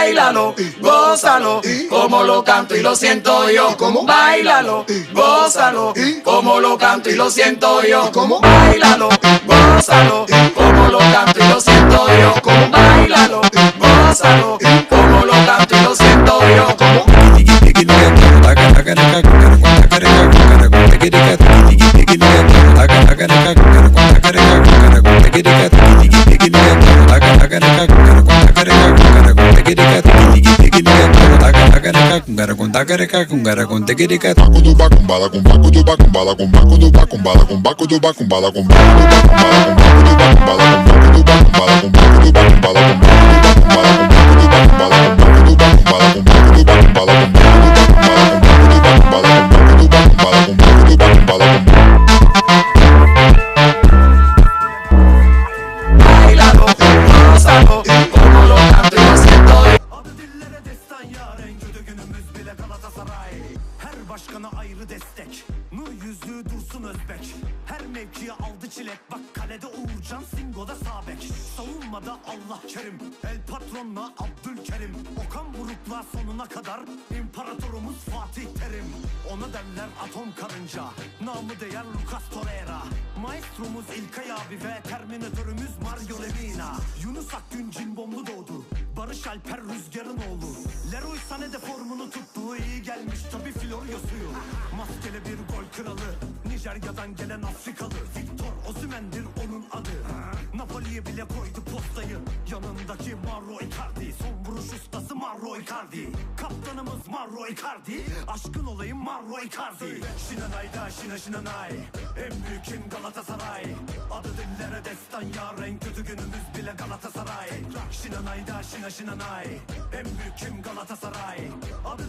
Báilalo, gózalo, como lo canto y lo siento yo. Báilalo, gózalo, como lo canto y lo siento yo. Báilalo, gózalo, como lo canto y lo siento yo. Báilalo, gózalo, como lo canto y lo siento yo. Başkana ayrı destek. Nur yüzlü Dursun Özbek. Her mevkiye aldı çilek. Bak kalede Uğurcan, Singo'da Sabek. Savunmada Allah kerim. El patronla Abdülkerim. Okan Buruk'la sonuna kadar İmparatorumuz Fatih Terim. Ona derler atom karınca. Namı değer Lucas Torreira. Maestromuz İlkay abi ve Terminatörümüz Mario Lemina. Yunus Akgün Cimbomlu doğdu. Barış Alper Rüzgar'ın oğlu. Leroy Sané formunu tuttuğu iyi gelmiş tabi Florya suyu. Maskeli bir gol kralı. Nijerya'dan gelen Afrikalı. Victor Osimhen'dir onun adı. Napoli'ye bile koydu postayı. Yanındaki Mauro Icardi. Son vuruş ustası Mauro Icardi. Kaptanımız Mauro Icardi. Aşkın olayım Mauro Icardi. Şinanay'da Şinanay. En büyük kim Galatasaray. Adı dillere destan yar. En kötü günümüz bile Galatasaray. Şinanay'da Şinanay. En büyük kim Galatasaray. Adı